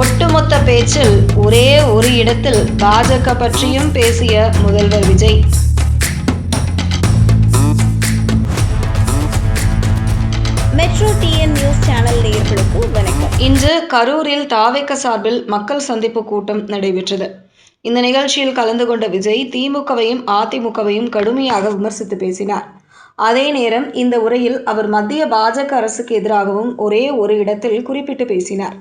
ஒட்டுமொத்த பேச்சில் ஒரே ஒரு இடத்தில் பாஜக பற்றியும் பேசிய முதல்வர் Vijay. Metro TN news channel நேயர்களுக்கு வணக்கம். இன்று கரூரில் தாவேக சார்பில் மக்கள் சந்திப்பு கூட்டம் நடைபெற்றது. இந்த நிகழ்ச்சியில் கலந்து கொண்ட விஜய் திமுகவையும் அதிமுகவையும் கடுமையாக விமர்சித்து பேசினார். அதே நேரம் இந்த உரையில் அவர் மத்திய பாஜக அரசுக்கு எதிராகவும் ஒரே ஒரு இடத்தில் குறிப்பிட்டு பேசினார்.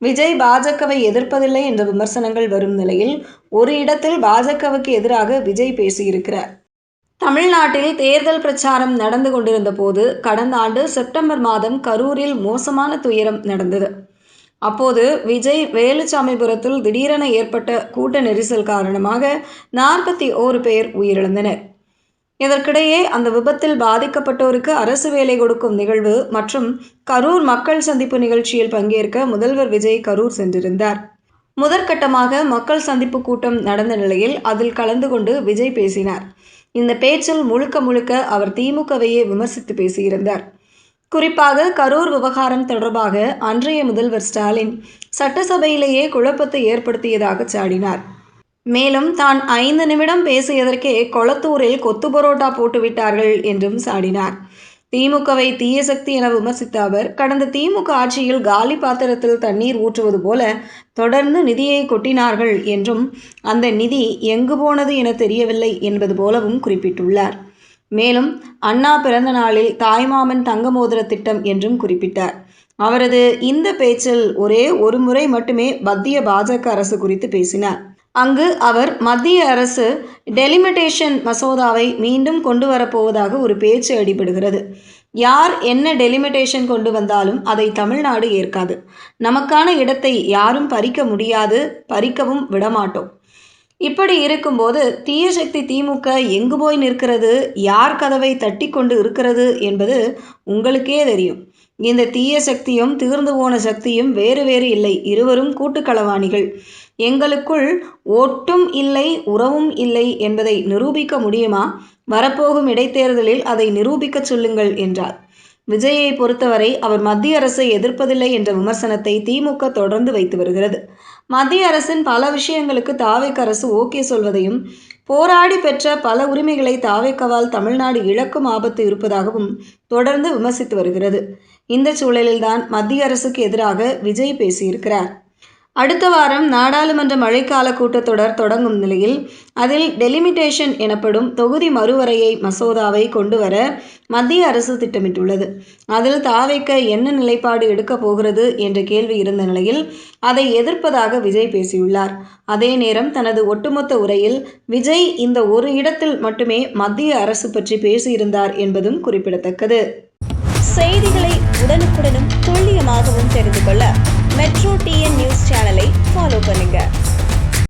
விஜய் பாஜகவை எதிர்ப்பதில்லை என்ற விமர்சனங்கள் வரும் நிலையில் ஒரு இடத்தில் பாஜகவுக்கு எதிராக விஜய் பேசியிருக்கிறார். தமிழ்நாட்டில் தேர்தல் பிரச்சாரம் நடந்து கொண்டிருந்த போது கடந்த ஆண்டு செப்டம்பர் மாதம் கரூரில் மோசமான துயரம் நடந்தது. அப்போது விஜய் வேலுச்சாமிபுரத்தில் திடீரென ஏற்பட்ட கூட்ட நெரிசல் காரணமாக 41 பேர் உயிரிழந்தனர். இதற்கிடையே அந்த விபத்தில் பாதிக்கப்பட்டோருக்கு அரசு வேலை கொடுக்கும் நிகழ்வு மற்றும் கரூர் மக்கள் சந்திப்பு நிகழ்ச்சியில் பங்கேற்க முதல்வர் விஜய் கரூர் சென்றிருந்தார். முதற்கட்டமாக மக்கள் சந்திப்பு கூட்டம் நடந்த நிலையில் அதில் கலந்து கொண்டு விஜய் பேசினார். இந்த பேச்சில் முழுக்க அவர் திமுகவையே விமர்சித்து பேசியிருந்தார். குறிப்பாக கரூர் விவகாரம் தொடர்பாக அன்றைய முதல்வர் ஸ்டாலின் சட்டசபையிலேயே குழப்பத்தை ஏற்படுத்தியதாக சாடினார். மேலும் தான் 5 நிமிடம் பேசியதற்கே கொளத்தூரில் கொத்து பரோட்டா போட்டுவிட்டார்கள் என்றும் சாடினார். திமுகவை தீய சக்தி என விமர்சித்த அவர் கடந்த திமுக ஆட்சியில் காலி பாத்திரத்தில் தண்ணீர் ஊற்றுவது போல தொடர்ந்து நிதியை கொட்டினார்கள் என்றும் அந்த நிதி எங்கு போனது என தெரியவில்லை என்பது போலவும் குறிப்பிட்டுள்ளார். மேலும் அண்ணா பிறந்த நாளில் தாய்மாமன் தங்க மோதிர திட்டம் என்றும் குறிப்பிட்டார். அவரது இந்த பேச்சில் ஒரே ஒரு முறை மட்டுமே மத்திய பாஜக அரசு குறித்து பேசினார். அங்கு அவர் மத்திய அரசு டெலிமிட்டேஷன் மசோதாவை மீண்டும் கொண்டு வரப்போவதாக ஒரு பேச்சு அடிபடுகிறது. யார் என்ன டெலிமிட்டேஷன் கொண்டு வந்தாலும் அதை தமிழ்நாடு ஏற்காது. நமக்கான இடத்தை யாரும் பறிக்க முடியாது, பறிக்கவும் விடமாட்டோம். இப்படி இருக்கும்போது தீய சக்தி திமுக எங்கு போய் நிற்கிறது, யார் கதவை தட்டி கொண்டு இருக்கிறது என்பது உங்களுக்கே தெரியும். இந்த தீய சக்தியும் தீர்ந்து போன சக்தியும் வேறு இல்லை. இருவரும் கூட்டுக்களவாணிகள். எங்களுக்குள் ஓட்டும் இல்லை, உறவும் இல்லை என்பதை நிரூபிக்க முடியுமா? வரப்போகும் இடைத்தேர்தலில் அதை நிரூபிக்க சொல்லுங்கள் என்றார். விஜயை பொறுத்தவரை அவர் மத்திய அரசை எதிர்ப்பதில்லை என்ற விமர்சனத்தை திமுக தொடர்ந்து வைத்து வருகிறது. மத்திய அரசின் பல விஷயங்களுக்கு தாவேக அரசு ஓகே சொல்வதையும் போராடி பெற்ற பல உரிமைகளை தாவேகவால் தமிழ்நாடு இழக்கும் ஆபத்து இருப்பதாகவும் தொடர்ந்து விமர்சித்து வருகிறது. இந்த சூழலில்தான் மத்திய அரசுக்கு எதிராக விஜய் பேசியிருக்கிறார். அடுத்த வாரம் நாடாளுமன்ற மழைக்கால கூட்டத்தொடர் தொடங்கும் நிலையில் அதில் டெலிமிட்டேஷன் எனப்படும் தொகுதி மறுவரையை மசோதாவை கொண்டு வர மத்திய அரசு திட்டமிட்டுள்ளது. அதில் தாவேக என்ன நிலைப்பாடு எடுக்கப் போகிறது என்ற கேள்வி இருந்த நிலையில் அதை எதிர்ப்பதாக விஜய் பேசியுள்ளார். அதே நேரம் தனது ஒட்டுமொத்த உரையில் விஜய் இந்த ஒரு இடத்தில் மட்டுமே மத்திய அரசு பற்றி பேசியிருந்தார் என்பதும் குறிப்பிடத்தக்கது. செய்திகளை உடனுக்குடனும் துல்லியமாகவும் தெரிந்து கொள்ள மெட்ரோ டிஎன் நியூஸ் சேனலை ஃபாலோ பண்ணுங்க.